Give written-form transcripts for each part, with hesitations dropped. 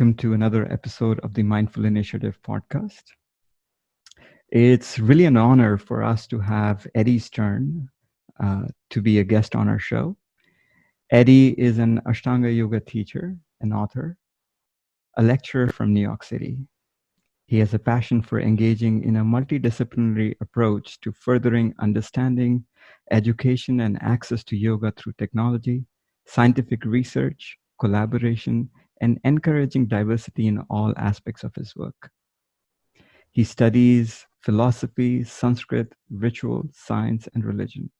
welcome to another episode of the Mindful Initiative podcast. It's really an honor for us to have Eddie Stern to be a guest on our show. Eddie is an Ashtanga Yoga teacher, an author, a lecturer from New York City. He has a passion for engaging in a multidisciplinary approach to furthering understanding, education, and access to yoga through technology, scientific research, collaboration, and encouraging diversity in all aspects of his work. He studies philosophy, Sanskrit, ritual, science, and religion.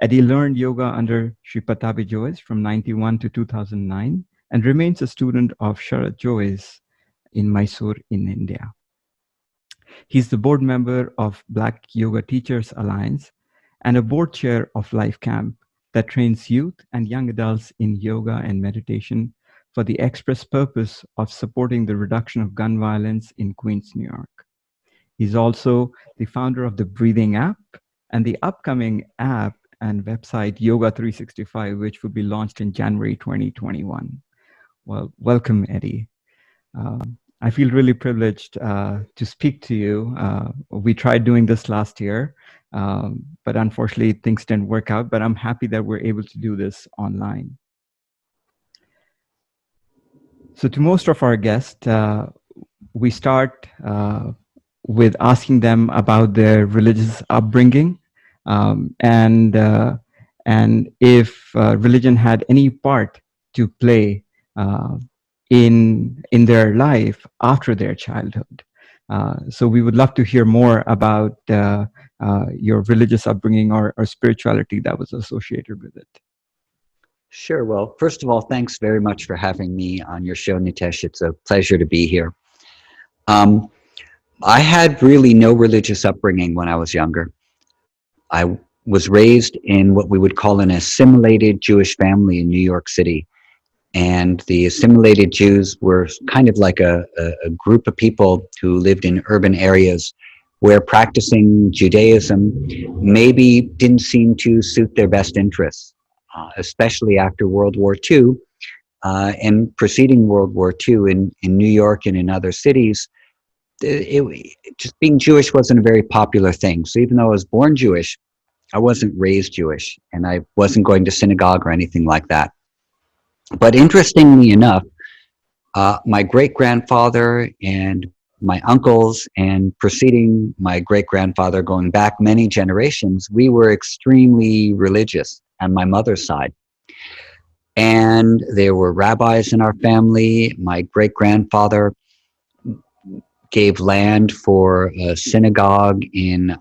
Eddie learned yoga under Shri Pattabhi Jois from 1991 to 2009 and remains a student of Shri Jois in Mysore in India. He's the board member of Black Yoga Teachers Alliance and a board chair of Life Camp that trains youth and young adults in yoga and meditation for the express purpose of supporting the reduction of gun violence in Queens, New York. He's also the founder of the Breathing app and the upcoming app and website Yoga 365, which will be launched in January 2021. Well, welcome, Eddie. I feel really privileged to speak to you. We tried doing this last year, but unfortunately things didn't work out, but I'm happy that we're able to do this online. So to most of our guests, we start with asking them about their religious upbringing and if religion had any part to play in their life after their childhood. So we would love to hear more about your religious upbringing or spirituality that was associated with it. Sure. Well, first of all, thanks very much for having me on your show, Nitesh. It's a pleasure to be here. I had really no religious upbringing when I was younger. I was raised in what we would call an assimilated Jewish family in New York City. And the assimilated Jews were kind of like a group of people who lived in urban areas where practicing Judaism maybe didn't seem to suit their best interests. Especially after World War II and preceding World War II in New York and in other cities, just being Jewish wasn't a very popular thing. So even though I was born Jewish, I wasn't raised Jewish, and I wasn't going to synagogue or anything like that. But interestingly enough, my great-grandfather and my uncles, and preceding my great-grandfather, going back many generations, we were extremely religious on my mother's side. And there were rabbis in our family. My great-grandfather gave land for a synagogue in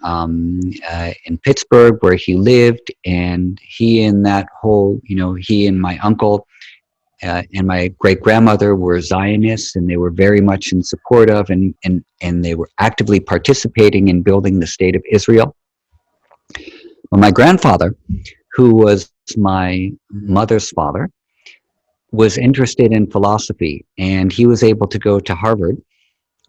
Pittsburgh where he lived, and he and that whole, he and my uncle and my great-grandmother were Zionists, and they were very much in support of and they were actively participating in building the state of Israel. Well, my grandfather, who was my mother's father, was interested in philosophy, and he was able to go to Harvard,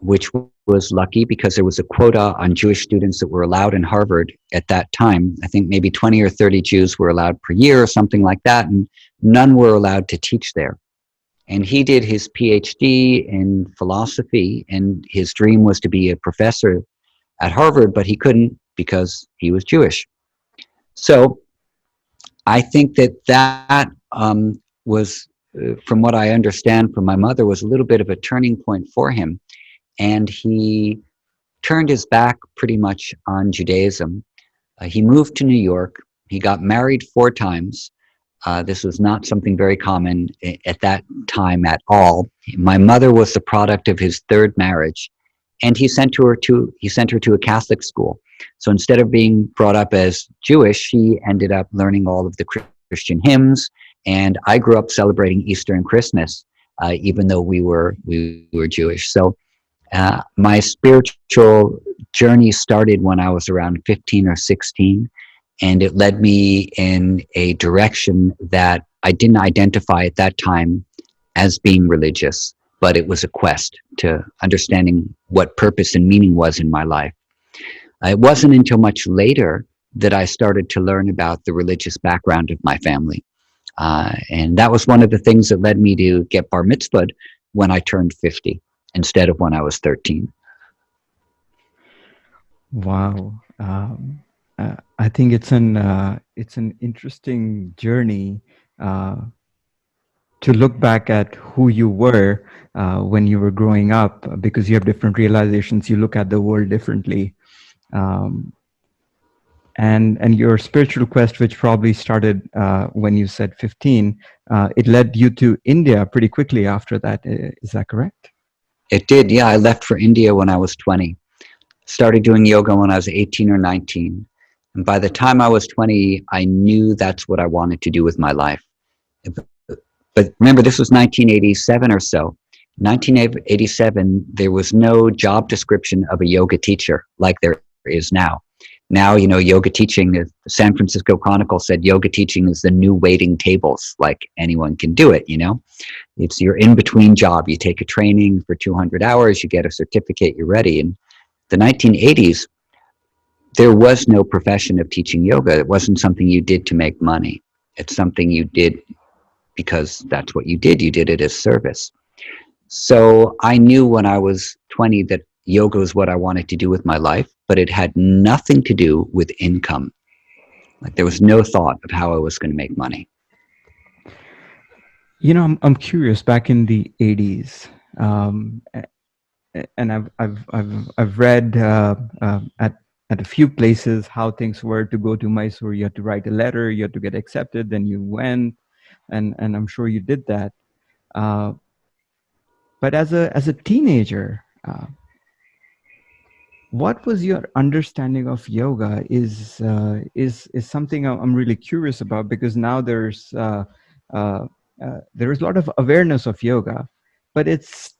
which was lucky because there was a quota on Jewish students that were allowed in Harvard at that time. I think maybe 20 or 30 Jews were allowed per year or something like that, and none were allowed to teach there. And he did his PhD in philosophy, and his dream was to be a professor at Harvard, but he couldn't because he was Jewish. So I think that was, from what I understand from my mother, was a little bit of a turning point for him. And he turned his back pretty much on Judaism. He moved to New York. He got married 4 times. This was not something very common at that time at all. My mother was the product of his 3rd marriage, and he sent her to a Catholic school. So instead of being brought up as Jewish, she ended up learning all of the Christian hymns. And I grew up celebrating Easter and Christmas, even though we were Jewish. So my spiritual journey started when I was around 15 or 16, and it led me in a direction that I didn't identify at that time as being religious, but it was a quest to understanding what purpose and meaning was in my life. It wasn't until much later that I started to learn about the religious background of my family. And that was one of the things that led me to get bar mitzvahed when I turned 50 instead of when I was 13. Wow. I think it's an interesting journey uh, to look back at who you were when you were growing up, because you have different realizations. You look at the world differently. Um, and your spiritual quest, which probably started when you said 15, it led you to India pretty quickly after that. Is that correct? It did, yeah. I left for India when I was 20. Started doing yoga when I was 18 or 19. And by the time I was 20, I knew that's what I wanted to do with my life. But remember, this was 1987 or so. 1987, there was no job description of a yoga teacher like there is now. Now, yoga teaching, the San Francisco Chronicle said yoga teaching is the new waiting tables, like anyone can do it. It's your in-between job. You take a training for 200 hours, you get a certificate, you're ready. In the 1980s, there was no profession of teaching yoga. It wasn't something you did to make money. It's something you did because that's what you did. You did it as service. So I knew when I was 20 that yoga was what I wanted to do with my life, but it had nothing to do with income. Like there was no thought of how I was going to make money. I'm curious. Back in the 80s, and I've read at a few places how things were to go to Mysore. You had to write a letter, you had to get accepted, then you went, and I'm sure you did that. Uh, but as a teenager, what was your understanding of yoga? Is something I'm really curious about, because now uh, there is a lot of awareness of yoga, but it's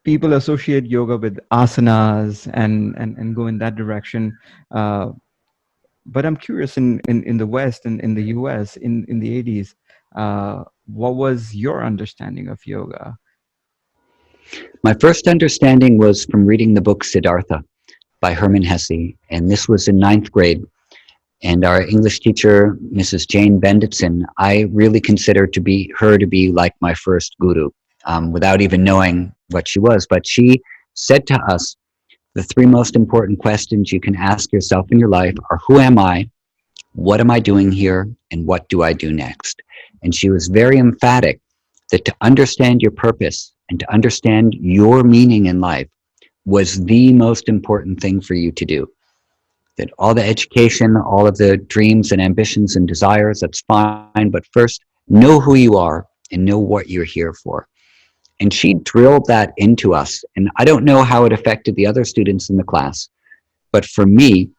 people associate yoga with asanas and go in that direction. Uh, but I'm curious, in the West and in the US in the 80s, what was your understanding of yoga? My first understanding was from reading the book Siddhartha by Hermann Hesse, and this was in ninth grade. And our English teacher, Mrs. Jane Benditson, I really consider her to be like my first guru, without even knowing what she was. But she said to us, the three most important questions you can ask yourself in your life are, who am I? What am I doing here? And what do I do next? And she was very emphatic that to understand your purpose and to understand your meaning in life was the most important thing for you to do. That all the education, all of the dreams and ambitions and desires, that's fine, but first, know who you are and know what you're here for. And she drilled that into us. And I don't know how it affected the other students in the class, but for me,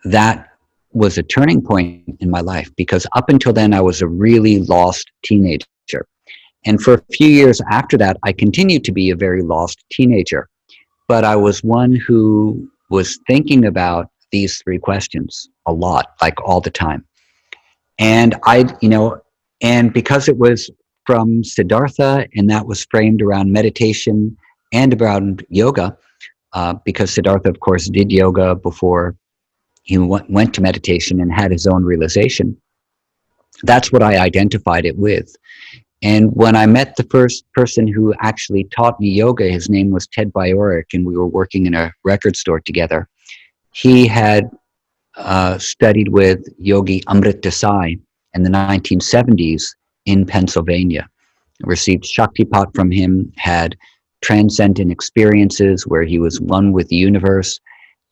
that was a turning point in my life, because up until then, I was a really lost teenager. And for a few years after that, I continued to be a very lost teenager. But I was one who was thinking about these three questions a lot, like all the time. And and because it was from Siddhartha and that was framed around meditation and around yoga, because Siddhartha, of course, did yoga before he went to meditation and had his own realization. That's what I identified it with. And when I met the first person who actually taught me yoga, his name was Ted Bajorek, and we were working in a record store together. He had studied with Yogi Amrit Desai in the 1970s in Pennsylvania. Received Shaktipat from him, had transcendent experiences where he was one with the universe.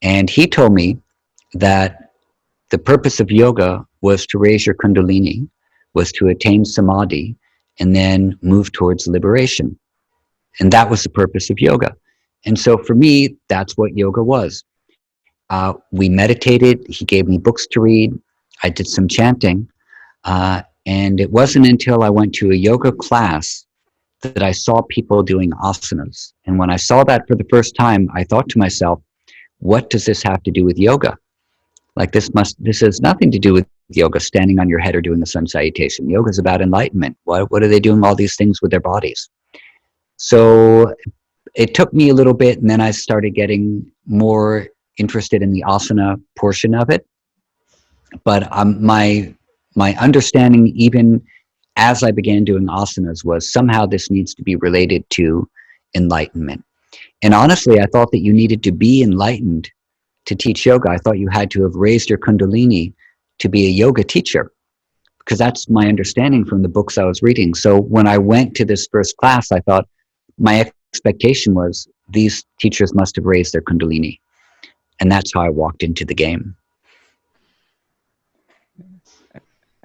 And he told me that the purpose of yoga was to raise your kundalini, was to attain samadhi, and then move towards liberation. And that was the purpose of yoga. And so for me, that's what yoga was. We meditated. He gave me books to read. I did some chanting. And it wasn't until I went to a yoga class that I saw people doing asanas. And when I saw that for the first time, I thought to myself, what does this have to do with yoga? Like this has nothing to do with yoga, standing on your head or doing the sun salutation. Yoga is about enlightenment. What are they doing all these things with their bodies? So it took me a little bit, and then I started getting more interested in the asana portion of it. But my understanding, even as I began doing asanas was somehow this needs to be related to enlightenment. And honestly, I thought that you needed to be enlightened to teach yoga. I thought you had to have raised your kundalini to be a yoga teacher, because that's my understanding from the books I was reading. So when I went to this first class, I thought my expectation was these teachers must have raised their kundalini. And that's how I walked into the game.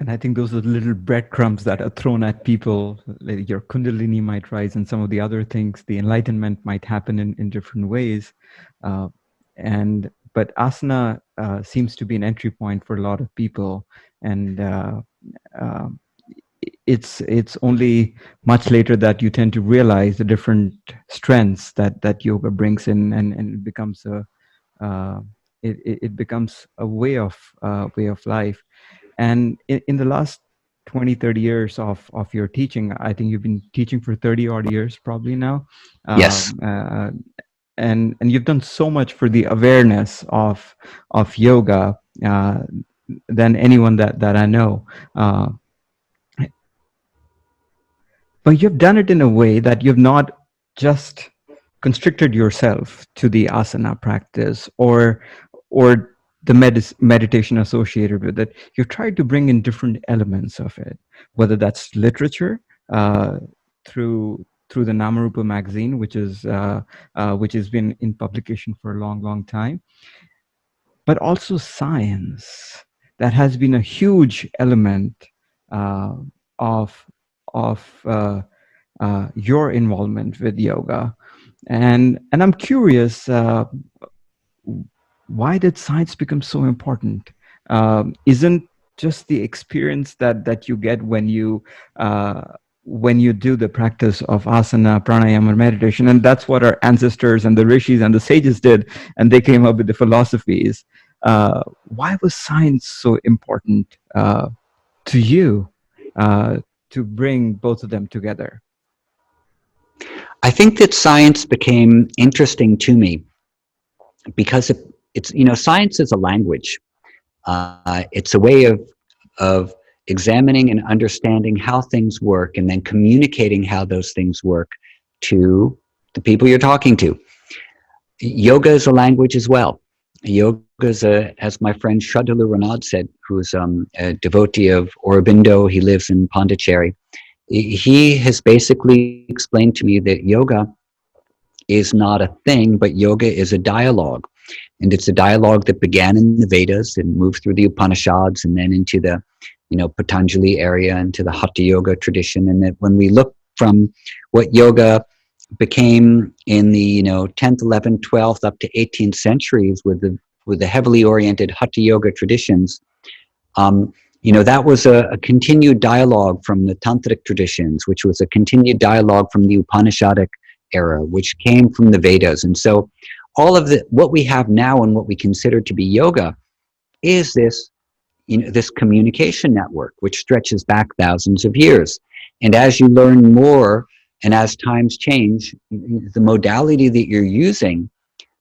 And I think those are the little breadcrumbs that are thrown at people. Like your kundalini might rise, and some of the other things, the enlightenment might happen in different ways. Uh, but asana seems to be an entry point for a lot of people, and uh, it's only much later that you tend to realize the different strengths that yoga brings in, and it becomes uh, it becomes a way of life. And in the last 20, 30 years of your teaching, I think you've been teaching for 30 odd years probably now. Yes. And you've done so much for the awareness of yoga than anyone that I know. But you've done it in a way that you've not just constricted yourself to the asana practice or the meditation associated with it. You've tried to bring in different elements of it, whether that's literature uh, through the Namarupa magazine, which has been in publication for a long, long time, but also science. That has been a huge element uh, of of your involvement with yoga, and I'm curious, why did science become so important? Isn't just the experience that you get when you do the practice of asana, pranayama, or meditation, and that's what our ancestors and the rishis and the sages did, and they came up with the philosophies. Why was science so important to you to bring both of them together? I think that science became interesting to me because it's, science is a language. It's a way of examining and understanding how things work and then communicating how those things work to the people you're talking to. Yoga is a language as well. Yoga is as my friend Shraddhalu Ranad said, who's a devotee of Aurobindo. He lives in Pondicherry. He has basically explained to me that yoga is not a thing, but yoga is a dialogue. And it's a dialogue that began in the Vedas and moved through the Upanishads and then into the, Patanjali area, into the Hatha Yoga tradition. And that when we look from what yoga became in the 10th, 11th, 12th, up to 18th centuries with the heavily oriented Hatha Yoga traditions, that was a continued dialogue from the tantric traditions, which was a continued dialogue from the Upanishadic era, which came from the Vedas. And so all of what we have now and what we consider to be yoga is this, this communication network, which stretches back thousands of years. And as you learn more and as times change, the modality that you're using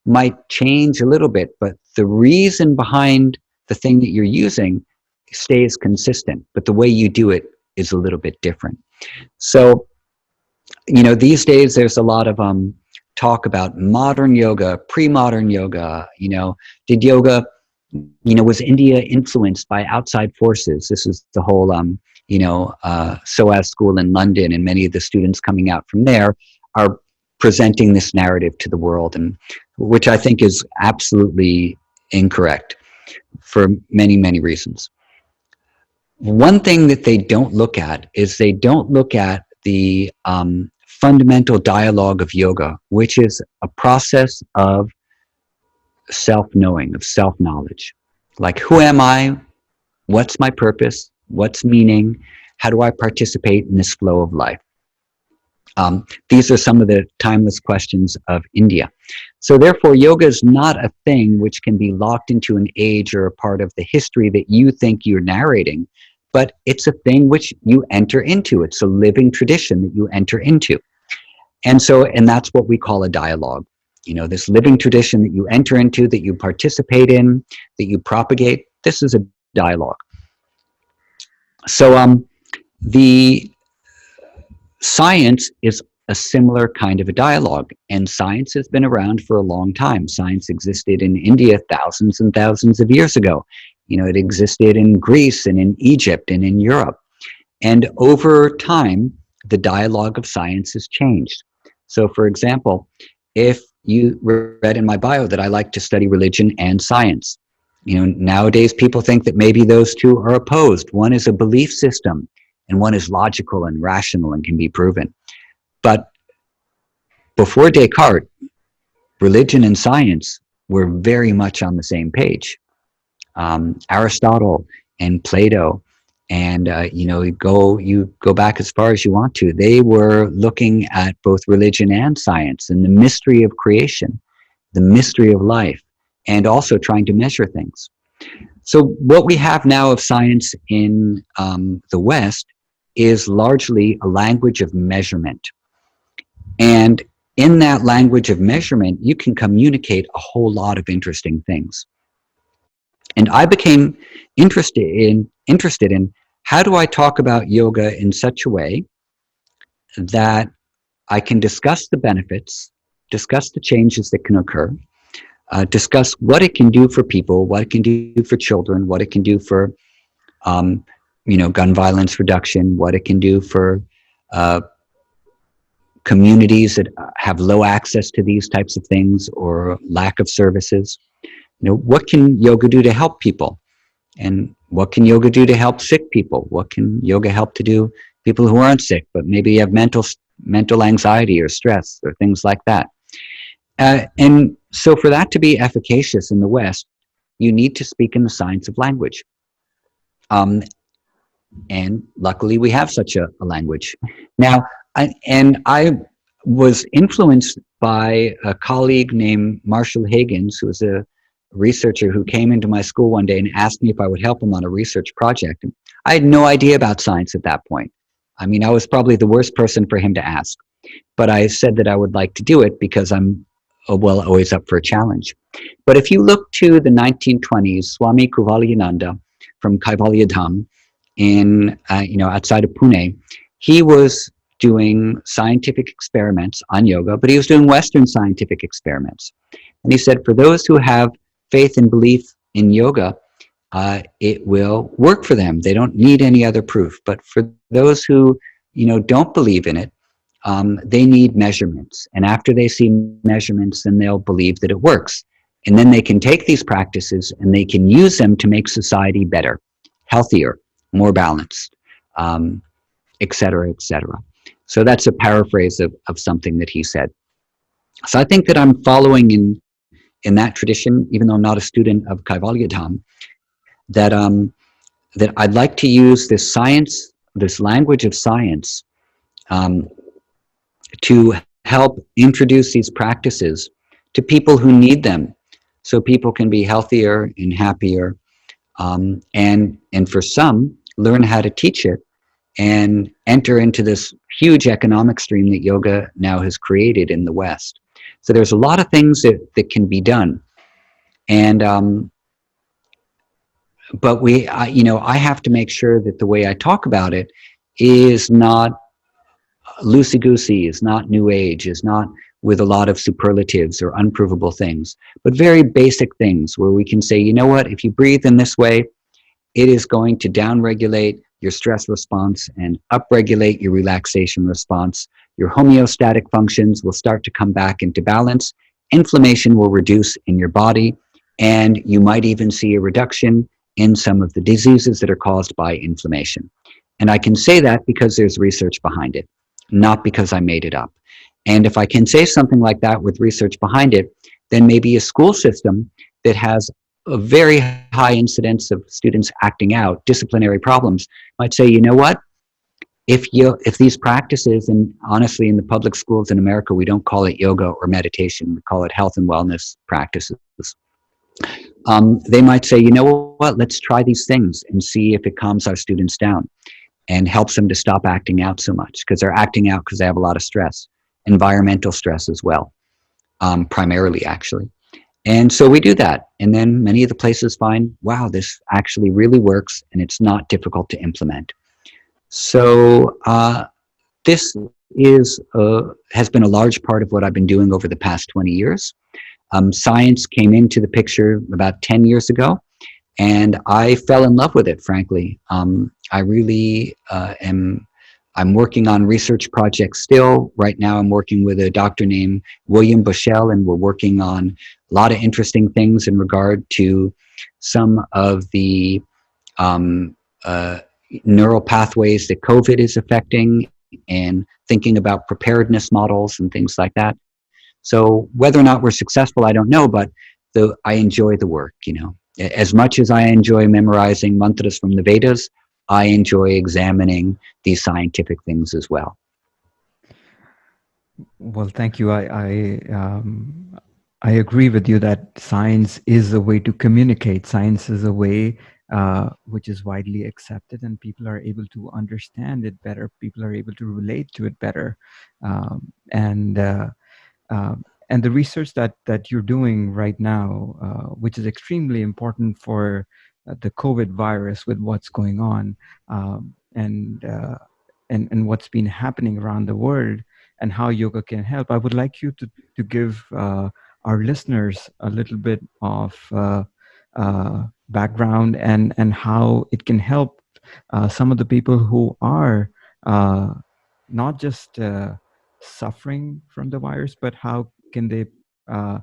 might change a little bit, but the reason behind the thing that you're using stays consistent, but the way you do it is a little bit different. So, these days there's a lot of talk about modern yoga, pre-modern yoga. Did yoga, was India influenced by outside forces? This is the whole, SOAS school in London, and many of the students coming out from there are presenting this narrative to the world, and which I think is absolutely incorrect for many, many reasons. One thing that they don't look at is they don't look at the fundamental dialogue of yoga, which is a process of self-knowing, of self-knowledge. Like, who am I? What's my purpose? What's meaning? How do I participate in this flow of life? These are some of the timeless questions of India. So therefore, yoga is not a thing which can be locked into an age or a part of the history that you think you're narrating, but it's a thing which you enter into. It's a living tradition that you enter into. And that's what we call a dialogue. This living tradition that you enter into, that you participate in, that you propagate, this is a dialogue. So The science is a similar kind of a dialogue, and science has been around for a long time. Science existed in India thousands and thousands of years ago. You know, it existed in Greece and in Egypt and in Europe. And over time, the dialogue of science has changed. So, for example, if you read in my bio that I like to study religion and science, you know, nowadays people think that maybe those two are opposed. One is a belief system, and one is logical and rational and can be proven. But before Descartes, religion and science were very much on the same page. Aristotle and Plato, and you go back as far as you want to. They were looking at both religion and science and the mystery of creation, the mystery of life, and also trying to measure things. So what we have now of science in the West is largely a language of measurement. And in that language of measurement, you can communicate a whole lot of interesting things. And I became interested in how do I talk about yoga in such a way that I can discuss the benefits, discuss the changes that can occur, discuss what it can do for people, what it can do for children, what it can do for gun violence reduction, what it can do for communities that have low access to these types of things or lack of services. You know, what can yoga do to help people? And what can yoga do to help sick people? What can yoga help to do people who aren't sick, but maybe have mental anxiety or stress or things like that? And so for that to be efficacious in the West, you need to speak in the science of language. And luckily we have such a language. Now, I was influenced by a colleague named Marshall Higgins, who was a researcher who came into my school one day and asked me if I would help him on a research project. I had no idea about science at that point. I mean, I was probably the worst person for him to ask, but I said that I would like to do it because I'm, always up for a challenge. But if you look to the 1920s, Swami Kuvalayananda from Kaivalyadham in, outside of Pune, he was doing scientific experiments on yoga, but he was doing Western scientific experiments. And he said, for those who have faith and belief in yoga, it will work for them. They don't need any other proof. But for those who, don't believe in it, they need measurements. And after they see measurements, then they'll believe that it works. And then they can take these practices and they can use them to make society better, healthier, more balanced, et cetera, et cetera. So that's a paraphrase of something that he said. So I think that I'm following in that tradition, even though I'm not a student of Kaivalyadham, that that I'd like to use this science, this language of science, to help introduce these practices to people who need them, so people can be healthier and happier, and for some, learn how to teach it and enter into this huge economic stream that yoga now has created in the West. So there's a lot of things that can be done. And but I have to make sure that the way I talk about it is not loosey-goosey, is not new age, is not with a lot of superlatives or unprovable things, but very basic things where we can say, you know what, if you breathe in this way, it is going to downregulate your stress response and upregulate your relaxation response. Your homeostatic functions will start to come back into balance. Inflammation will reduce in your body, and you might even see a reduction in some of the diseases that are caused by inflammation. And I can say that because there's research behind it, not because I made it up. And if I can say something like that with research behind it, then maybe a school system that has a very high incidence of students acting out, disciplinary problems, might say, you know what? If these practices, and honestly, in the public schools in America, we don't call it yoga or meditation, we call it health and wellness practices. They might say, you know what? Let's try these things and see if it calms our students down and helps them to stop acting out so much, because they're acting out because they have a lot of stress, environmental stress as well, primarily actually. And so we do that. And then many of the places find, wow, this actually really works and it's not difficult to implement. So this has been a large part of what I've been doing over the past 20 years. Science came into the picture about 10 years ago, and I fell in love with it, frankly. I really am. I'm working on research projects still. Right now, I'm working with a doctor named William Bushell, and we're working on a lot of interesting things in regard to some of the um, uh, neural pathways that COVID is affecting, and thinking about preparedness models and things like that. So whether or not we're successful, I don't know, but I enjoy the work, you know. As much as I enjoy memorizing mantras from the Vedas, I enjoy examining these scientific things as well. Well, thank you. I agree with you that science is a way to communicate. Science is a way which is widely accepted, and people are able to understand it better. People are able to relate to it better, and um, and the research that you're doing right now, which is extremely important for the COVID virus, with what's going on, and what's been happening around the world, and how yoga can help. I would like you to give our listeners a little bit of background, and how it can help some of the people who are not just suffering from the virus, but how can they uh,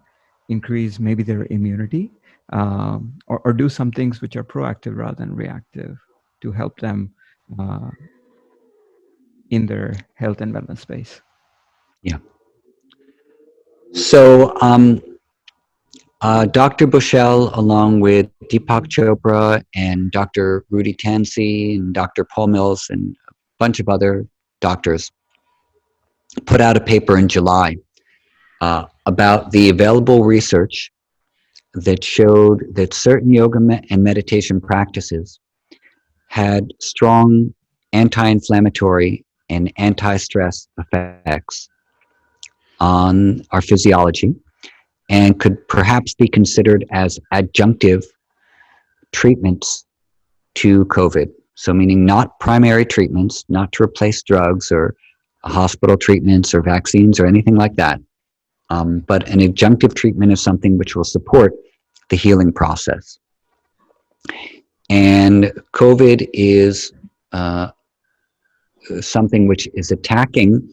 increase maybe their immunity, or do some things which are proactive rather than reactive to help them uh, in their health and wellness space. Yeah. So Dr. Bushell, along with Deepak Chopra and Dr. Rudy Tansey and Dr. Paul Mills and a bunch of other doctors, put out a paper in July about the available research that showed that certain yoga and meditation practices had strong anti-inflammatory and anti-stress effects on our physiology, and could perhaps be considered as adjunctive treatments to COVID. So meaning not primary treatments, not to replace drugs or hospital treatments or vaccines or anything like that, but an adjunctive treatment is something which will support the healing process. And COVID is uh, something which is attacking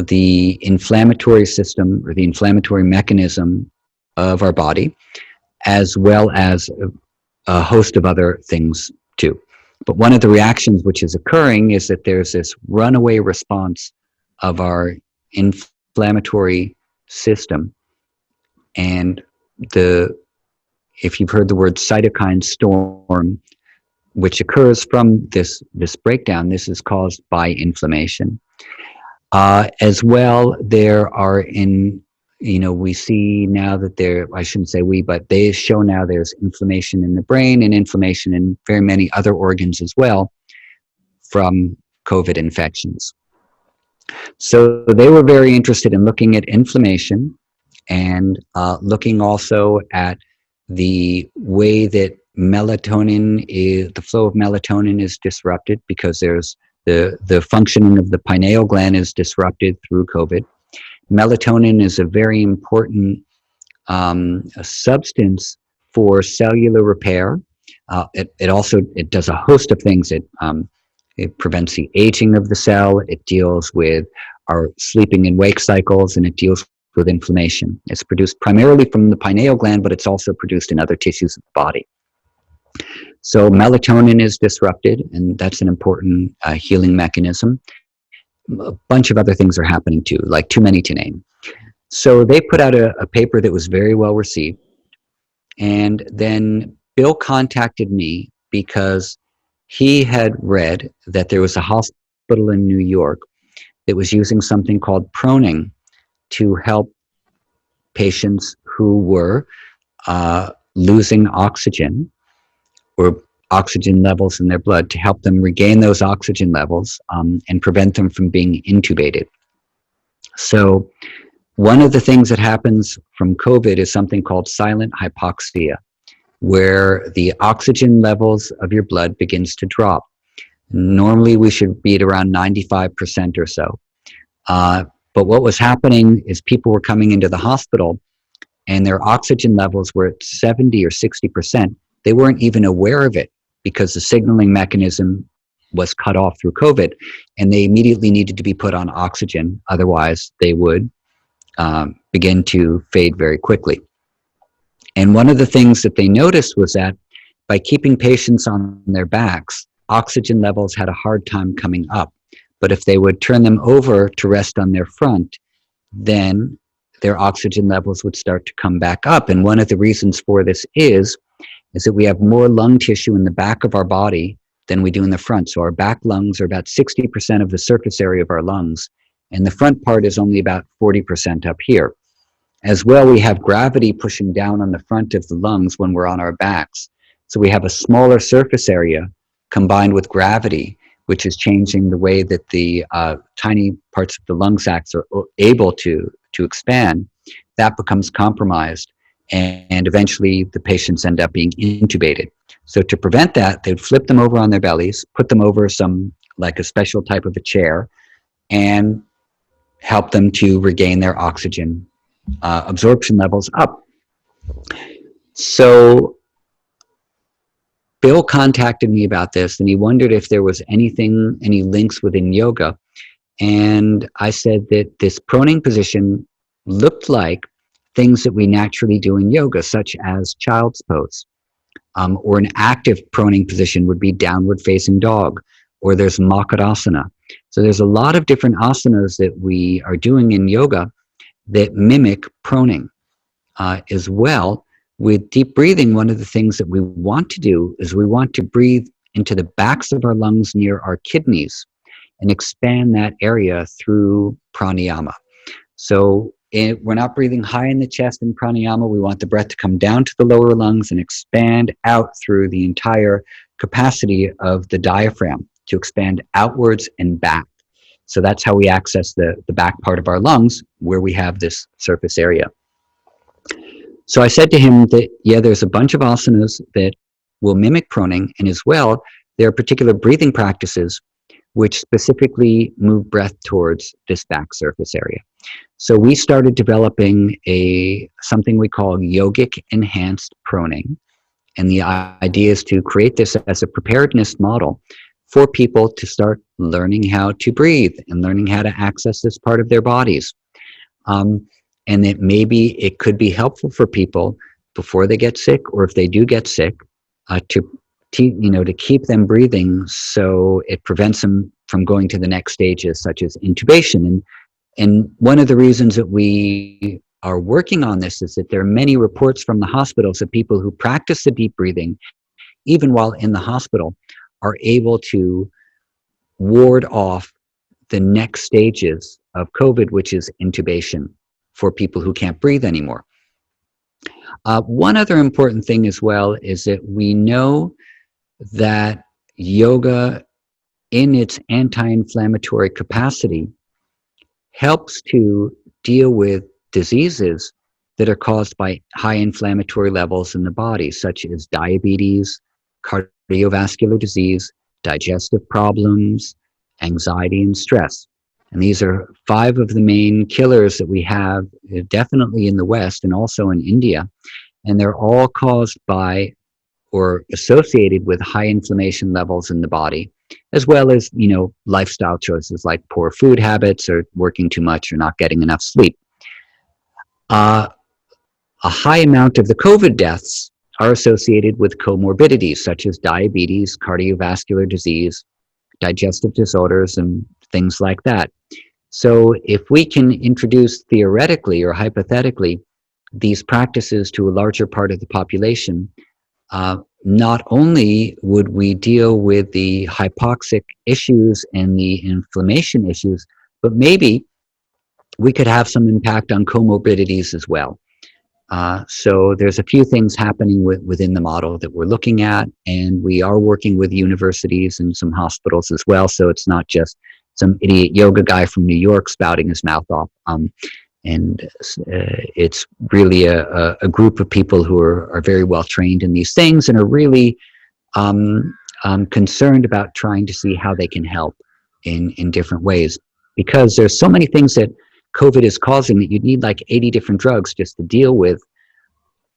the inflammatory system or the inflammatory mechanism of our body, as well as a host of other things too. But one of the reactions which is occurring is that there's this runaway response of our inflammatory system, and the if you've heard the word cytokine storm, which occurs from this breakdown, this is caused by inflammation. As well, there are we see now that I shouldn't say we, but they show now there's inflammation in the brain and inflammation in very many other organs as well from COVID infections. So they were very interested in looking at inflammation and looking also at the way that the flow of melatonin is disrupted, because there's the functioning of the pineal gland is disrupted through COVID. Melatonin is a very important a substance for cellular repair. It does a host of things. It prevents the aging of the cell. It deals with our sleeping and wake cycles, and it deals with inflammation. It's produced primarily from the pineal gland, but it's also produced in other tissues of the body. So melatonin is disrupted, and that's an important healing mechanism. A bunch of other things are happening too, like too many to name. So they put out a paper that was very well received. And then Bill contacted me because he had read that there was a hospital in New York that was using something called proning to help patients who were losing oxygen or oxygen levels in their blood, to help them regain those oxygen levels and prevent them from being intubated. So one of the things that happens from COVID is something called silent hypoxia, where the oxygen levels of your blood begins to drop. Normally, we should be at around 95% or so. But what was happening is people were coming into the hospital and their oxygen levels were at 70 or 60%. They weren't even aware of it because the signaling mechanism was cut off through COVID, and they immediately needed to be put on oxygen. Otherwise, they would begin to fade very quickly. And one of the things that they noticed was that by keeping patients on their backs, oxygen levels had a hard time coming up. But if they would turn them over to rest on their front, then their oxygen levels would start to come back up. And one of the reasons for this is that we have more lung tissue in the back of our body than we do in the front. So our back lungs are about 60% of the surface area of our lungs, and the front part is only about 40% up here. As well, we have gravity pushing down on the front of the lungs when we're on our backs. So we have a smaller surface area combined with gravity, which is changing the way that the tiny parts of the lung sacs are able to expand. That becomes compromised, and eventually the patients end up being intubated. So to prevent that, they'd flip them over on their bellies, put them over some, like a special type of a chair, and help them to regain their oxygen absorption levels up. So Bill contacted me about this, and he wondered if there was any links within yoga. And I said that this proning position looked like things that we naturally do in yoga, such as child's pose. Or an active proning position would be downward facing dog, or there's Makarasana. So there's a lot of different asanas that we are doing in yoga that mimic proning. As well, with deep breathing, one of the things that we want to do is we want to breathe into the backs of our lungs near our kidneys and expand that area through pranayama. So we're not breathing high in the chest in pranayama. We want the breath to come down to the lower lungs and expand out through the entire capacity of the diaphragm to expand outwards and back. So that's how we access the back part of our lungs where we have this surface area. So I said to him that, yeah, there's a bunch of asanas that will mimic proning, and as well, there are particular breathing practices which specifically move breath towards this back surface area. So we started developing something we call yogic enhanced proning. And the idea is to create this as a preparedness model for people to start learning how to breathe and learning how to access this part of their bodies. And that maybe it could be helpful for people before they get sick, or if they do get sick, to keep them breathing, so it prevents them from going to the next stages, such as intubation. And one of the reasons that we are working on this is that there are many reports from the hospitals of people who practice the deep breathing, even while in the hospital, are able to ward off the next stages of COVID, which is intubation for people who can't breathe anymore. One other important thing as well is that we know that yoga, in its anti-inflammatory capacity, helps to deal with diseases that are caused by high inflammatory levels in the body, such as diabetes, cardiovascular disease, digestive problems, anxiety, and stress. And these are 5 of the main killers that we have, definitely in the West and also in India. And they're all caused by or associated with high inflammation levels in the body, as well as, lifestyle choices like poor food habits or working too much or not getting enough sleep. A high amount of the COVID deaths are associated with comorbidities such as diabetes, cardiovascular disease, digestive disorders, and things like that. So if we can introduce theoretically or hypothetically these practices to a larger part of the population, not only would we deal with the hypoxic issues and the inflammation issues, but maybe we could have some impact on comorbidities as well. So there's a few things happening within the model that we're looking at, and we are working with universities and some hospitals as well. So it's not just some idiot yoga guy from New York spouting his mouth off. And it's really a group of people who are very well trained in these things and are really concerned about trying to see how they can help in different ways, because there's so many things that COVID is causing that you'd need like 80 different drugs just to deal with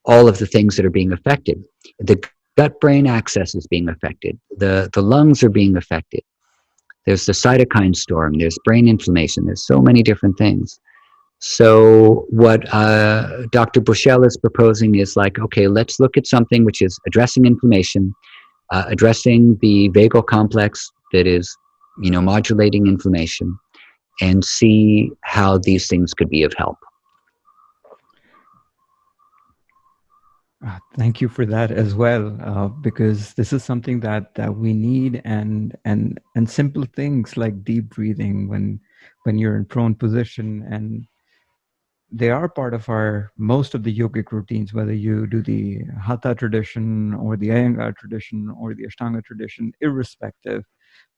all of the things that are being affected. The gut-brain axis is being affected. The lungs are being affected. There's the cytokine storm. There's brain inflammation. There's so many different things. So what Dr. Bushell is proposing is like, okay, let's look at something which is addressing inflammation, addressing the vagal complex that is, modulating inflammation, and see how these things could be of help. Thank you for that as well, because this is something that we need, and simple things like deep breathing when you're in prone position, and they are part of our most of the yogic routines, whether you do the hatha tradition or the Iyengar tradition or the Ashtanga tradition, irrespective.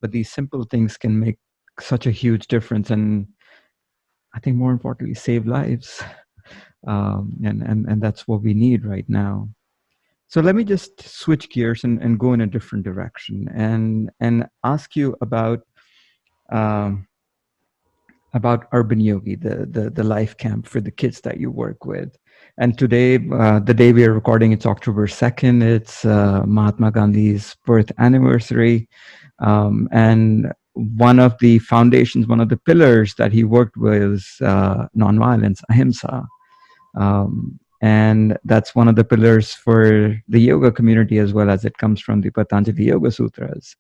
But these simple things can make such a huge difference, and I think more importantly, save lives. And that's what we need right now. So let me just switch gears and go in a different direction and ask you um, about Urban Yogi, the life camp for the kids that you work with. And today, the day we are recording, it's October 2nd. It's Mahatma Gandhi's birth anniversary. And one of the foundations, one of the pillars that he worked with was nonviolence, ahimsa. And that's one of the pillars for the yoga community as well, as it comes from the Patanjali Yoga Sutras.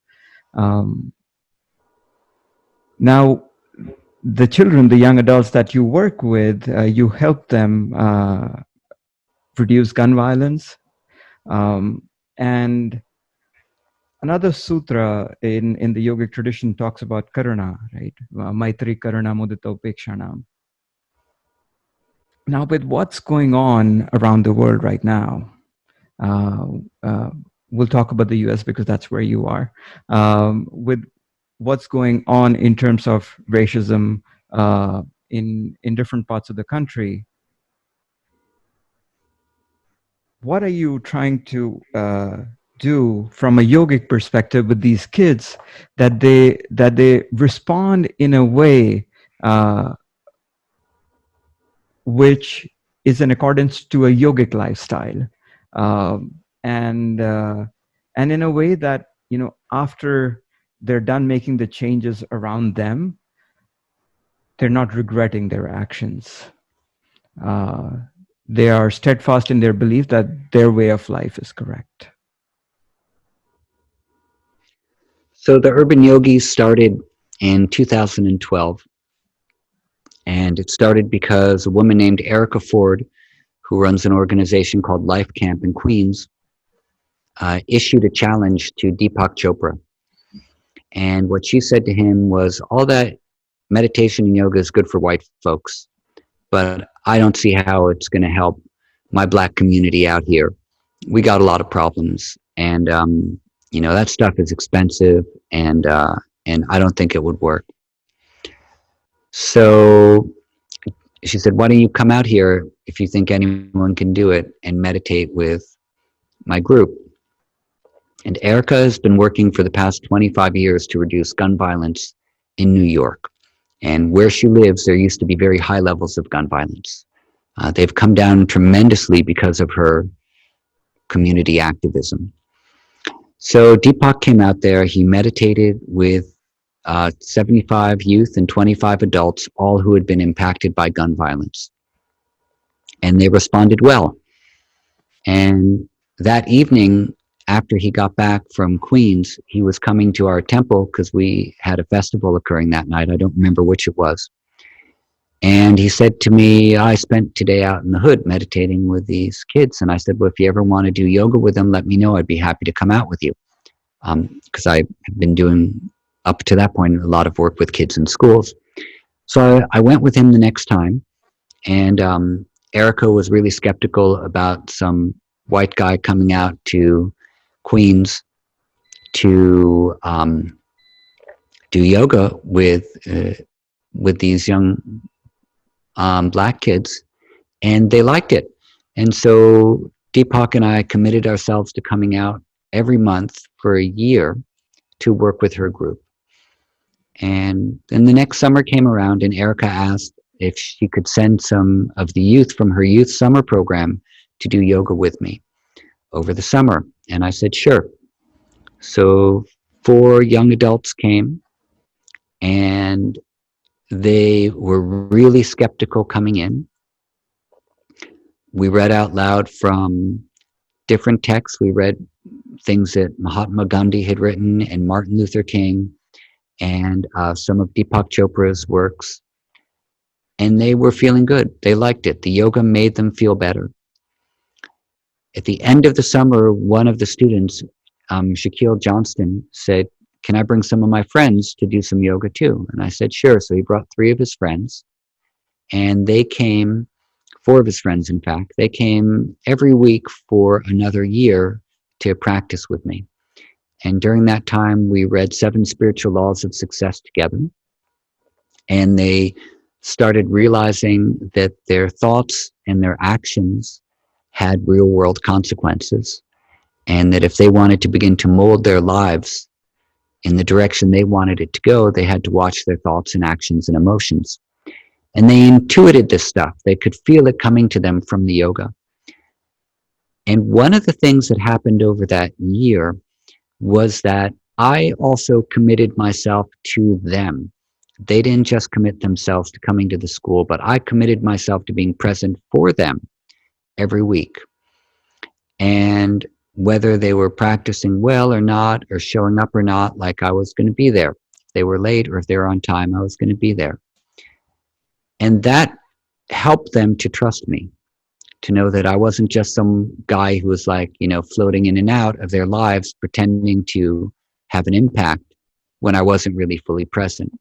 Now, the children, the young adults that you work with, you help them reduce gun violence. And another sutra in the yogic tradition talks about karuna, right? Maitri karuna mudita upekshanam. Now, with what's going on around the world right now, uh, uh, we'll talk about the US because that's where you are. With what's going on in terms of racism in different parts of the country, what are you trying to do from a yogic perspective with these kids that they respond in a way uh, which is in accordance to a yogic lifestyle, um, and in a way that, after they're done making the changes around them, they're not regretting their actions. uh, they are steadfast in their belief that their way of life is correct. So the Urban Yogis started in 2012, and it started because a woman named Erica Ford, who runs an organization called Life Camp in Queens, issued a challenge to Deepak Chopra. And what she said to him was, all that meditation and yoga is good for white folks, but I don't see how it's going to help my black community out here. We got a lot of problems, and that stuff is expensive, and I don't think it would work. So she said, why don't you come out here if you think anyone can do it and meditate with my group? And Erica has been working for the past 25 years to reduce gun violence in New York. And where she lives, there used to be very high levels of gun violence. They've come down tremendously because of her community activism. So Deepak came out there, he meditated with 75 youth and 25 adults, all who had been impacted by gun violence. And they responded well. And that evening, after he got back from Queens, he was coming to our temple because we had a festival occurring that night. I don't remember which it was. And he said to me, I spent today out in the hood meditating with these kids. And I said, well, if you ever want to do yoga with them, let me know. I'd be happy to come out with you. Because I have been doing, up to that point, a lot of work with kids in schools. So I went with him the next time. And Erica was really skeptical about some white guy coming out to Queens to do yoga with these young black kids, and they liked it. And so Deepak and I committed ourselves to coming out every month for a year to work with her group. And then the next summer came around, and Erica asked if she could send some of the youth from her youth summer program to do yoga with me over the summer. And I said, sure. So 4 young adults came, and they were really skeptical coming in. We read out loud from different texts. We read things that Mahatma Gandhi had written and Martin Luther King, and some of Deepak Chopra's works. And they were feeling good. They liked it. The yoga made them feel better. At the end of the summer, one of the students, Shaquille Johnston, said, can I bring some of my friends to do some yoga too? And I said, sure. So he brought 3 of his friends, and they came, 4 of his friends, in fact, they came every week for another year to practice with me. And during that time, we read 7 spiritual laws of success together. And they started realizing that their thoughts and their actions had real world consequences. And that if they wanted to begin to mold their lives in the direction they wanted it to go, they had to watch their thoughts and actions and emotions. And they intuited this stuff. They could feel it coming to them from the yoga. And one of the things that happened over that year was that I also committed myself to them. They didn't just commit themselves to coming to the school, but I committed myself to being present for them every week. And whether they were practicing well or not, or showing up or not, like I was going to be there. If they were late or if they were on time, I was going to be there. And that helped them to trust me, to know that I wasn't just some guy who was like, floating in and out of their lives, pretending to have an impact when I wasn't really fully present.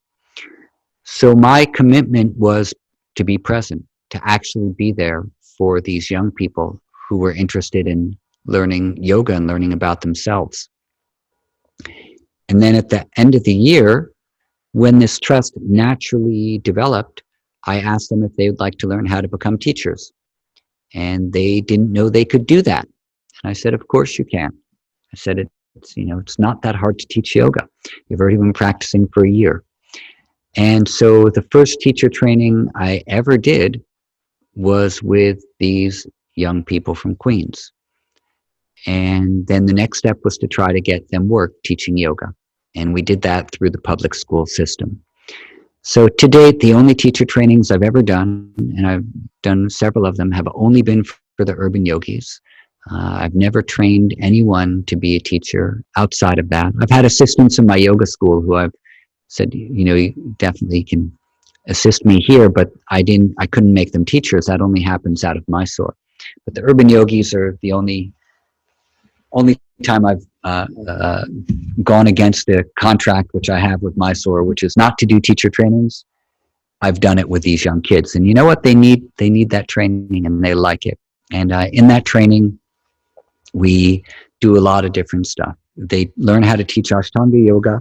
So my commitment was to be present, to actually be there for these young people who were interested in learning yoga and learning about themselves. And then at the end of the year, when this trust naturally developed, I asked them if they would like to learn how to become teachers. And they didn't know they could do that. And I said, of course you can. I said, it's not that hard to teach yoga. You've already been practicing for a year. And so the first teacher training I ever did was with these young people from Queens. And then the next step was to try to get them work teaching yoga. And we did that through the public school system. So to date, the only teacher trainings I've ever done, and I've done several of them, have only been for the urban yogis. I've never trained anyone to be a teacher outside of that. I've had assistants in my yoga school who I've said, you definitely can assist me here, but I couldn't make them teachers. That only happens out of Mysore. But the urban yogis are the only time I've gone against a contract which I have with Mysore, which is not to do teacher trainings. I've done it with these young kids, and you know what they need? They need that training, and they like it. And in that training, we do a lot of different stuff. They learn how to teach Ashtanga Yoga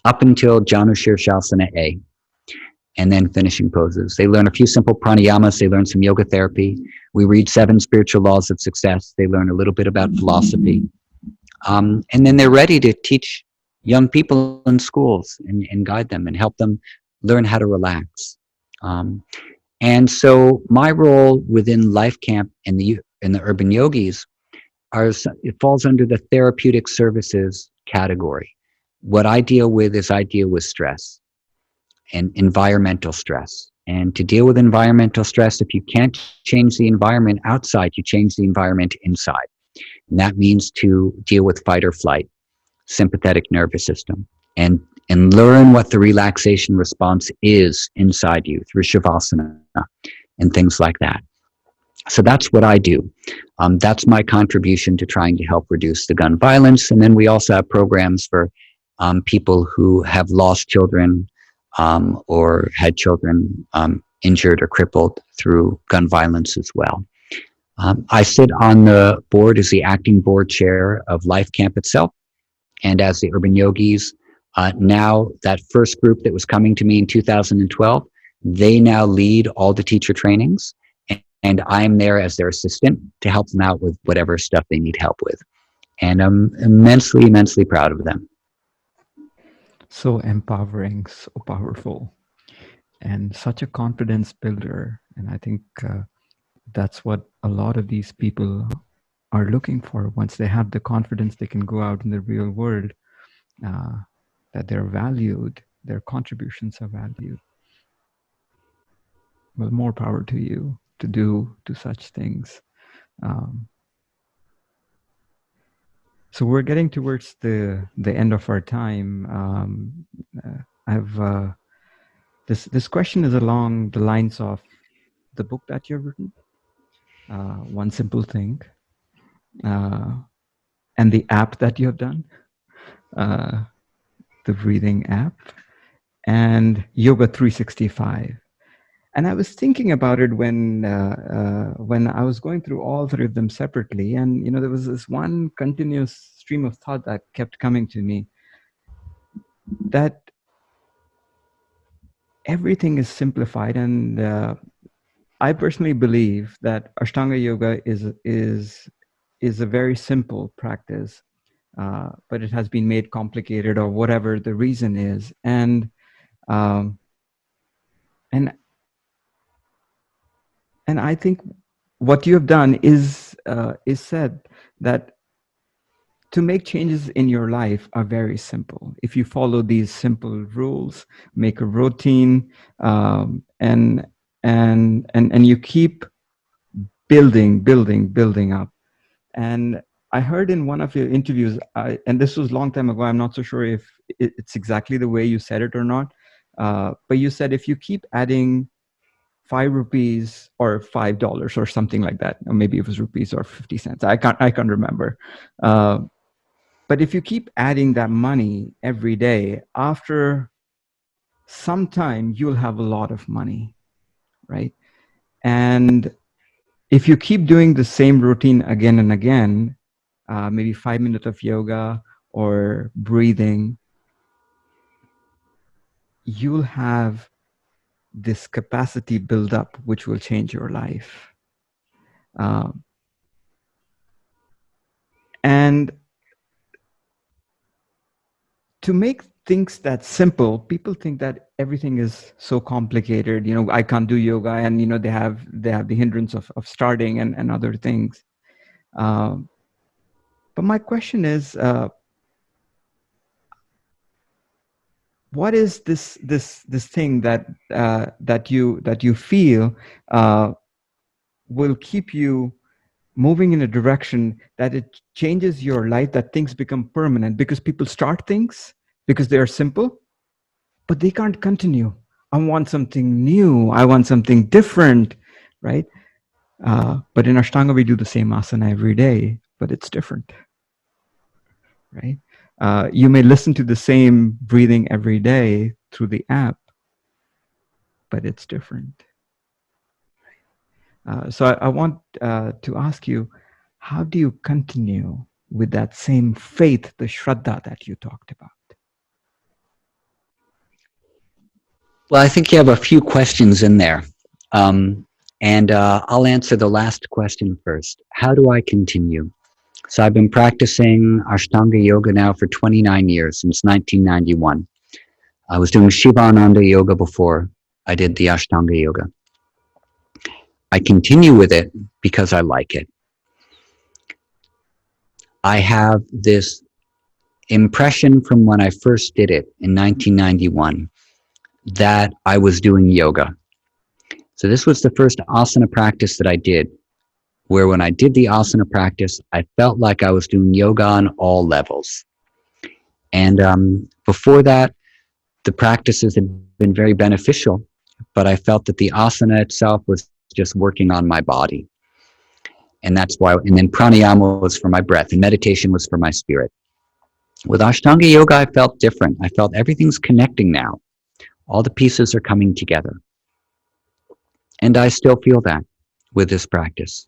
up until Janu Shirshasana A, and then finishing poses. They learn a few simple pranayamas. They learn some yoga therapy. We read 7 spiritual laws of success. They learn a little bit about philosophy. And then they're ready to teach young people in schools and guide them and help them learn how to relax. And so my role within Life Camp and the urban yogis it falls under the therapeutic services category. What I deal with is stress and environmental stress. And to deal with environmental stress, if you can't change the environment outside, you change the environment inside. And that means to deal with fight or flight, sympathetic nervous system, and learn what the relaxation response is inside you through Shavasana and things like that. So that's what I do. That's my contribution to trying to help reduce the gun violence. And then we also have programs for people who have lost children or had children injured or crippled through gun violence as well. I sit on the board as the acting board chair of Life Camp itself, and as the Urban Yogis. Now, that first group that was coming to me in 2012, they now lead all the teacher trainings, and I'm there as their assistant to help them out with whatever stuff they need help with. And I'm immensely, immensely proud of them. So empowering, so powerful, and such a confidence builder. And I think that's what a lot of these people are looking for. Once they have the confidence, they can go out in the real world, uh, that they're valued, their contributions are valued. Well, more power to you to do to such things. Um, so we're getting towards the end of our time. I've this question is along the lines of the book that you've written, One Simple Thing, uh, and the app that you have done, uh, the breathing app, and Yoga 365. And I was thinking about it when I was going through all three of them separately, and there was this one continuous stream of thought that kept coming to me, that everything is simplified, and I personally believe that Ashtanga Yoga is a very simple practice, but it has been made complicated, or whatever the reason is, um, and and I think what you have done is said that to make changes in your life are very simple. If you follow these simple rules, make a routine, and you keep building up. And I heard in one of your interviews, and this was a long time ago, I'm not so sure if it's exactly the way you said it or not, but you said if you keep adding 5 rupees or $5 or something like that, or maybe it was rupees or 50 cents, I can't remember. But if you keep adding that money every day, after some time, you'll have a lot of money, right? And if you keep doing the same routine again and again, maybe 5 minutes of yoga or breathing, you'll have this capacity build up, which will change your life. And to make things that simple, people think that everything is so complicated. I can't do yoga, and they have the hindrance of starting and other things. But my question is, what is this thing that you feel will keep you moving in a direction that it changes your life, that things become permanent? Because people start things because they are simple, but they can't continue. I want something new. I want something different, right? But in Ashtanga, we do the same asana every day, but it's different, right? You may listen to the same breathing every day through the app, but it's different. So I want to ask you, how do you continue with that same faith, the Shraddha that you talked about? Well, I think you have a few questions in there. And I'll answer the last question first. How do I continue? So I've been practicing Ashtanga Yoga now for 29 years, since 1991. I was doing Shivananda Yoga before I did the Ashtanga Yoga. I continue with it because I like it. I have this impression from when I first did it in 1991 that I was doing yoga. So this was the first asana practice that I did, where when I did the asana practice, I felt like I was doing yoga on all levels. And before that, the practices had been very beneficial, but I felt that the asana itself was just working on my body. And that's why, and then pranayama was for my breath, and meditation was for my spirit. With Ashtanga Yoga, I felt different. I felt everything's connecting now. All the pieces are coming together. And I still feel that with this practice.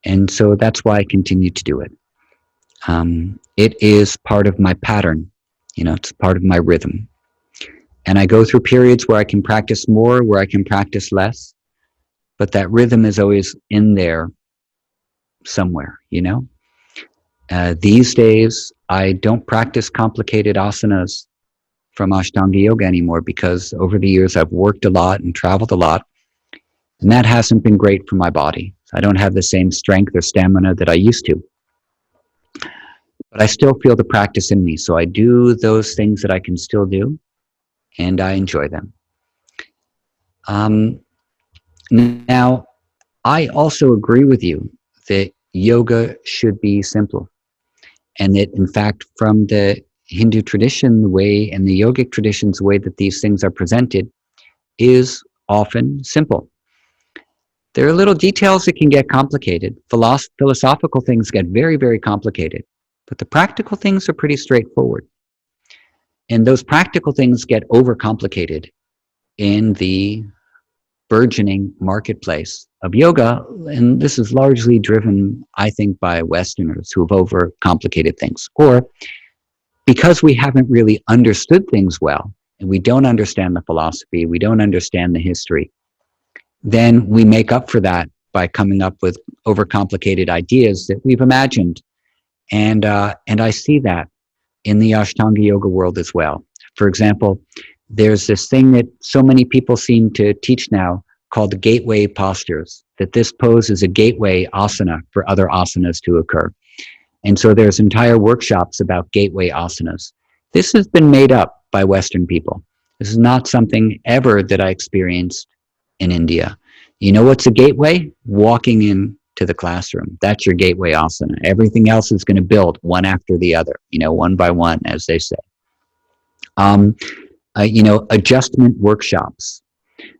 And so that's why I continue to do it. It is part of my pattern. It's part of my rhythm. And I go through periods where I can practice more, where I can practice less. But that rhythm is always in there somewhere. These days, I don't practice complicated asanas from Ashtanga Yoga anymore because over the years I've worked a lot and traveled a lot, and that hasn't been great for my body. I don't have the same strength or stamina that I used to, but I still feel the practice in me. So I do those things that I can still do, and I enjoy them. Um, Now, I also agree with you that yoga should be simple, and that in fact, from the Hindu tradition, the way and the yogic traditions, the way that these things are presented is often simple. There are little details that can get complicated. Philosophical things get very, very complicated, but the practical things are pretty straightforward. And those practical things get overcomplicated in the burgeoning marketplace of yoga. And this is largely driven, I think, by Westerners who have overcomplicated things, or because we haven't really understood things well, and we don't understand the philosophy, we don't understand the history, then we make up for that by coming up with overcomplicated ideas that we've imagined. And I see that in the Ashtanga Yoga world as well. For example, there's this thing that so many people seem to teach now called the gateway postures, that this pose is a gateway asana for other asanas to occur. And so there's entire workshops about gateway asanas. This has been made up by Western people. This is not something ever that I experienced in India. You know what's a gateway? Walking into the classroom. That's your gateway asana. Everything else is going to build one after the other, one by one, as they say. Adjustment workshops,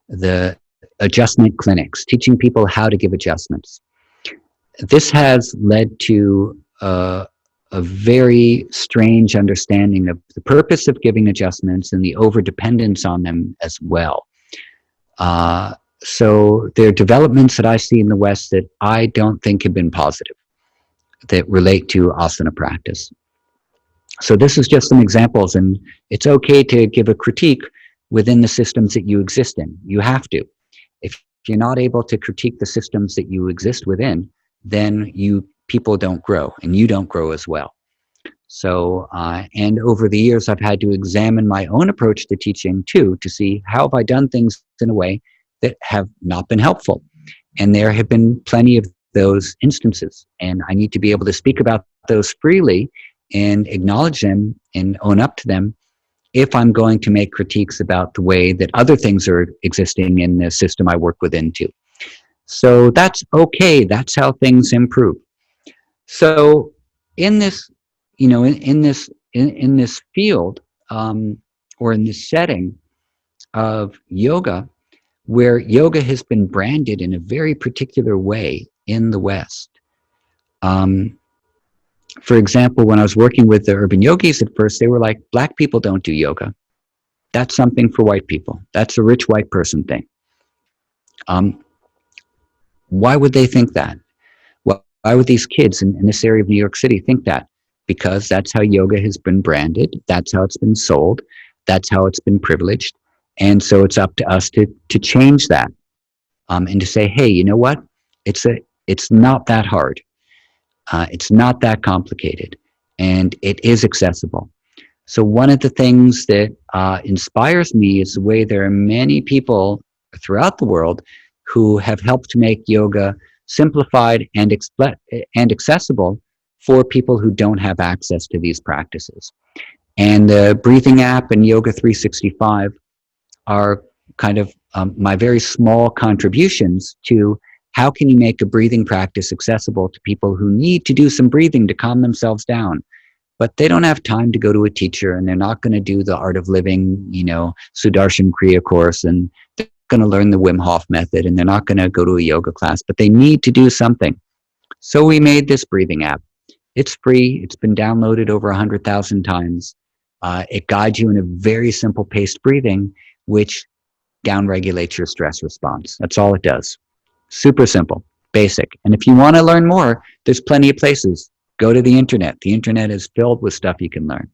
the adjustment clinics, teaching people how to give adjustments. This has led to a very strange understanding of the purpose of giving adjustments and the overdependence on them as well. So there are developments that I see in the West that I don't think have been positive, that relate to asana practice. So this is just some examples, and it's okay to give a critique within the systems that you exist in. You have to. If you're not able to critique the systems that you exist within, then people don't grow, and you don't grow as well. So, and over the years, I've had to examine my own approach to teaching too, to see how have I done things in a way that have not been helpful. And there have been plenty of those instances, and I need to be able to speak about those freely and acknowledge them and own up to them if I'm going to make critiques about the way that other things are existing in the system I work within too. So that's okay. That's how things improve. So in this, in this field, or in this setting of yoga, where yoga has been branded in a very particular way in the West. For example, when I was working with the urban yogis at first, they were like, Black people don't do yoga. That's something for white people. That's a rich white person thing. Why would they think that? Why would these kids in this area of New York City think that? Because that's how yoga has been branded. That's how it's been sold. That's how it's been privileged. And so it's up to us to change that, and to say, hey, you know what? It's not that hard. It's not that complicated, and it is accessible. So one of the things that inspires me is the way there are many people throughout the world who have helped to make yoga simplified and accessible for people who don't have access to these practices. And the breathing app and Yoga 365 are kind of my very small contributions to how can you make a breathing practice accessible to people who need to do some breathing to calm themselves down, but they don't have time to go to a teacher, and they're not going to do the Art of Living, Sudarshan Kriya course, and they're going to learn the Wim Hof method, and they're not going to go to a yoga class, but they need to do something. So we made this breathing app. It's free. It's been downloaded over 100,000 times. It guides you in a very simple paced breathing, which downregulates your stress response. That's all it does. Super simple, basic. And if you want to learn more, there's plenty of places. Go to the internet. The internet is filled with stuff you can learn.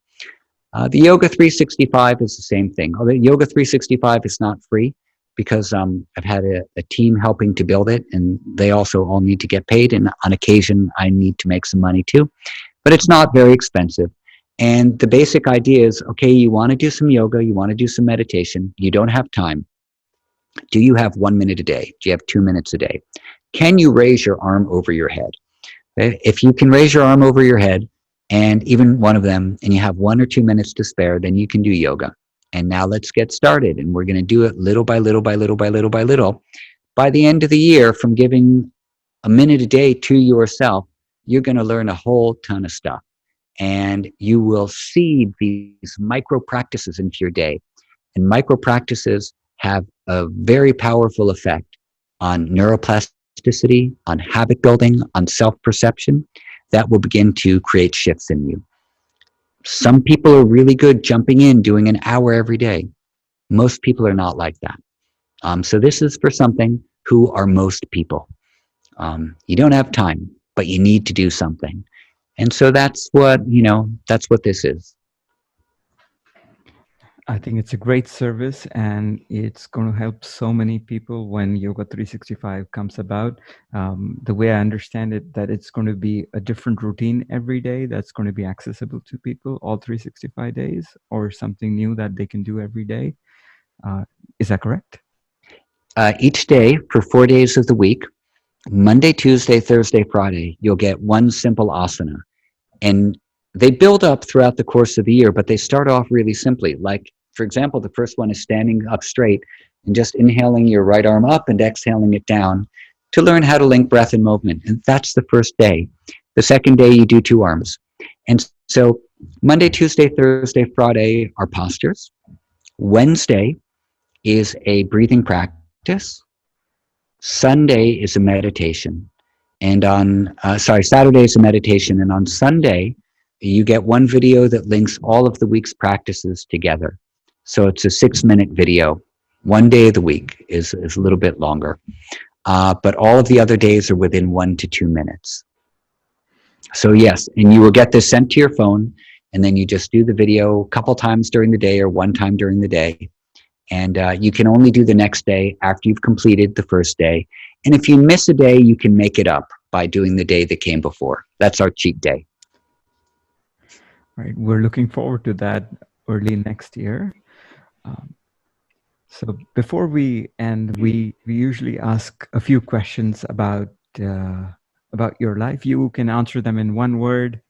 The Yoga 365 is the same thing. Although Yoga 365 is not free, because I've had a team helping to build it, and they also all need to get paid. And on occasion, I need to make some money too. but it's not very expensive. And the basic idea is, okay, you want to do some yoga, you want to do some meditation, you don't have time. Do you have 1 minute a day? Do you have 2 minutes a day? Can you raise your arm over your head? Okay? If you can raise your arm over your head, and even one of them, and you have 1 or 2 minutes to spare, then you can do yoga. And now let's get started. And we're going to do it little by little by little by little by little. By the end of the year, from giving a minute a day to yourself, you're going to learn a whole ton of stuff. And you will seed these micro practices into your day. And micro practices have a very powerful effect on neuroplasticity, on habit building, on self perception that will begin to create shifts in you. Some people are really good jumping in, doing an hour every day. Most people are not like that. So this is for something who are most people. You don't have time, but you need to do something. And so that's what this is. I think it's a great service, and it's going to help so many people when Yoga 365 comes about. The way I understand it, that it's going to be a different routine every day that's going to be accessible to people all 365 days, or something new that they can do every day. Is that correct? Each day for 4 days of the week, Monday, Tuesday, Thursday, Friday, you'll get one simple asana. And they build up throughout the course of the year, but they start off really simply. Like, for example, the first one is standing up straight and just inhaling your right arm up and exhaling it down to learn how to link breath and movement. And that's the first day. The second day, you do two arms. And so Monday, Tuesday, Thursday, Friday are postures. Wednesday is a breathing practice. Sunday is a meditation. Saturday is a meditation. And on Sunday, you get one video that links all of the week's practices together. So it's a 6-minute video. One day of the week is a little bit longer. But all of the other days are within 1 to 2 minutes. So yes, and you will get this sent to your phone, and then you just do the video a couple times during the day or one time during the day. And you can only do the next day after you've completed the first day. And if you miss a day, you can make it up by doing the day that came before. That's our cheat day. Right. We're looking forward to that early next year. So before we end, we usually ask a few questions about your life. You can answer them in one word,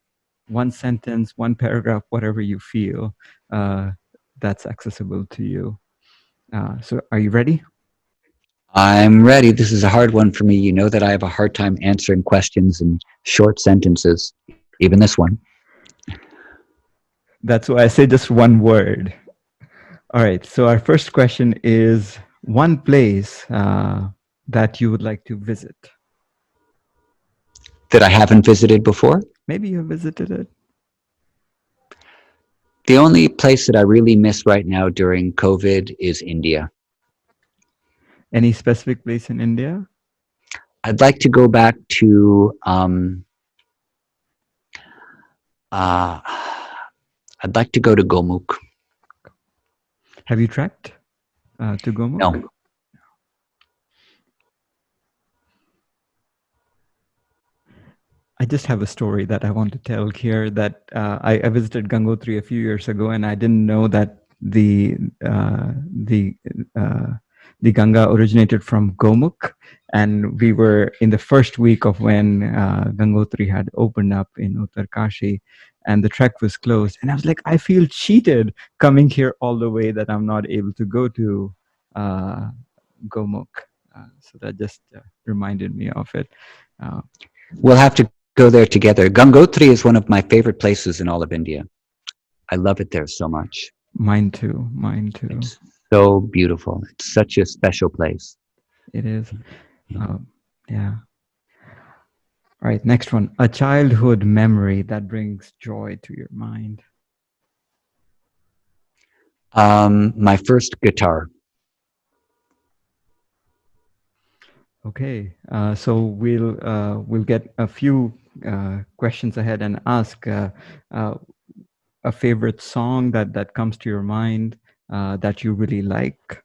one sentence, one paragraph, whatever you feel that's accessible to you. So are you ready? I'm ready. This is a hard one for me. You know that I have a hard time answering questions in short sentences, even this one. That's why I say just one word. All right. So our first question is one place that you would like to visit. That I haven't visited before? Maybe you visited it. The only place that I really miss right now during COVID is India. Any specific place in India? I'd like to go back to I'd like to go to Gomukh. Have you trekked to Gomukh? No. I just have a story that I want to tell here, that I visited Gangotri a few years ago, and I didn't know that the Ganga originated from Gomukh, and we were in the first week of when Gangotri had opened up in Uttarkashi, and the trek was closed, and I was like, I feel cheated coming here all the way that I'm not able to go to Gomukh. So that just reminded me of it. We'll have to go there together. Gangotri is one of my favorite places in all of India. I love it there so much. Mine too. Mine too. It's so beautiful. It's such a special place. It is. Yeah. All right. Next one. A childhood memory that brings joy to your mind. My first guitar. Okay. So we'll get a few questions ahead and ask a favorite song that comes to your mind that you really like.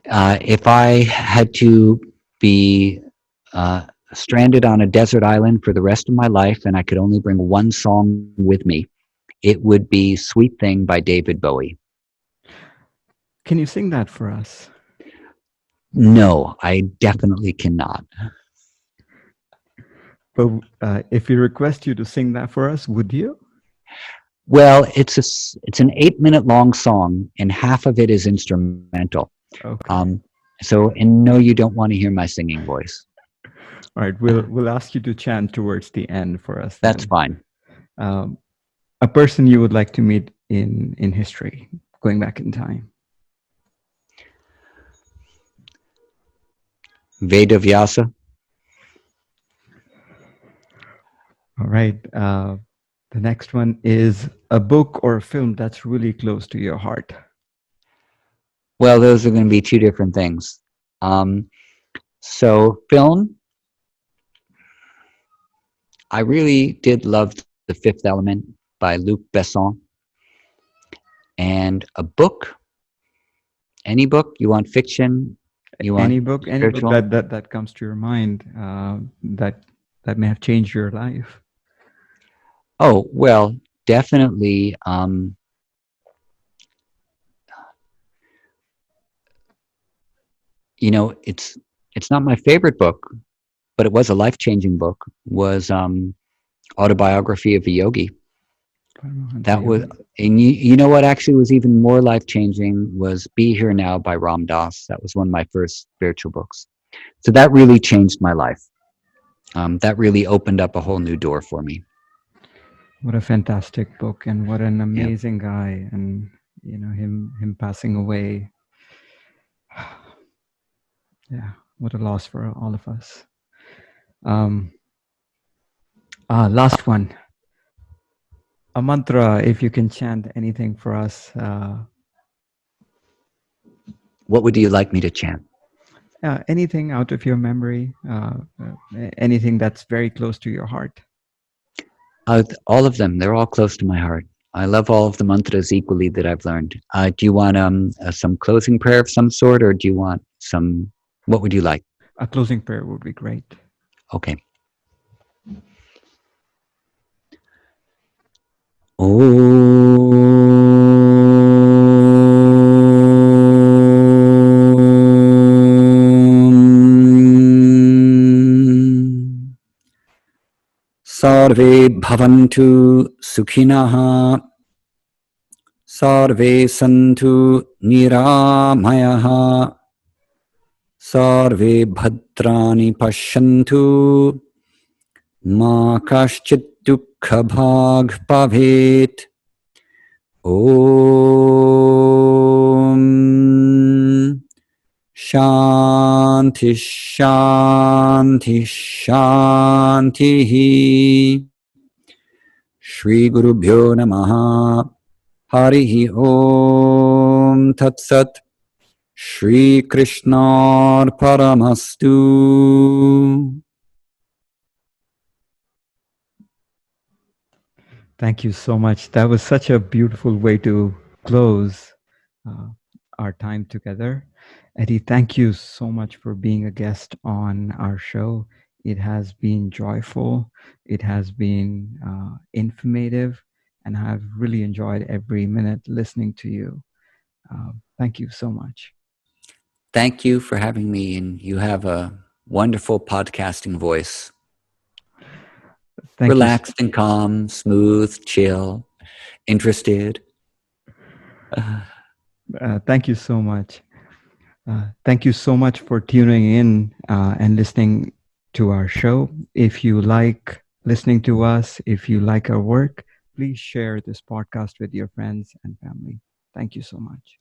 If I had to be stranded on a desert island for the rest of my life and I could only bring one song with me, it would be Sweet Thing by David Bowie. Can you sing that for us? No, I definitely cannot. But if we request you to sing that for us, would you? Well, it's an 8 minute long song, and half of it is instrumental. Okay. Um, and no, you don't want to hear my singing voice. All right. We'll ask you to chant towards the end for us That's then. fine. A person you would like to meet in history, going back in time. Veda Vyasa. All right. The next one is a book or a film that's really close to your heart. Well, those are going to be two different things. So, film, I really did love The Fifth Element by Luc Besson. And a book, any book, you want fiction, you want Any book spiritual? that comes to your mind that may have changed your life. Oh, well, definitely. You know, it's not my favorite book, but it was a life-changing book. Was Autobiography of a Yogi. That was, and you know what actually was even more life-changing was Be Here Now by Ram Dass. That was one of my first spiritual books. So that really changed my life. That really opened up a whole new door for me. What a fantastic book, and what an Yeah. amazing guy, and you know him passing away. Yeah, what a loss for all of us. Last one. A mantra, if you can chant anything for us. What would you like me to chant? Anything out of your memory, anything that's very close to your heart. All of them. They're all close to my heart. I love all of the mantras equally that I've learned. Do you want some closing prayer of some sort, or do you want some? What would you like? A closing prayer would be great. Okay. Oh. सर्वे भवन्तु सुखिनः सर्वे सन्तु निरामयः सर्वे भद्राणि पश्यन्तु मा कश्चित् दुःखभाग् भवेत् ॐ शान्ति शान्ति शान्तिः श्रीगुरुभ्यो नमः हरिः ॐ तत्सत् श्रीकृष्णार्पणमस्तु. Thank you so much. That was such a beautiful way to close our time together. Eddie, thank you so much for being a guest on our show. It has been joyful. It has been informative, and I've really enjoyed every minute listening to you. Thank you so much. Thank you for having me, and you have a wonderful podcasting voice. Relaxed and calm, smooth, chill, interested. Thank you so much. Thank you so much for tuning in and listening to our show. If you like listening to us, if you like our work, please share this podcast with your friends and family. Thank you so much.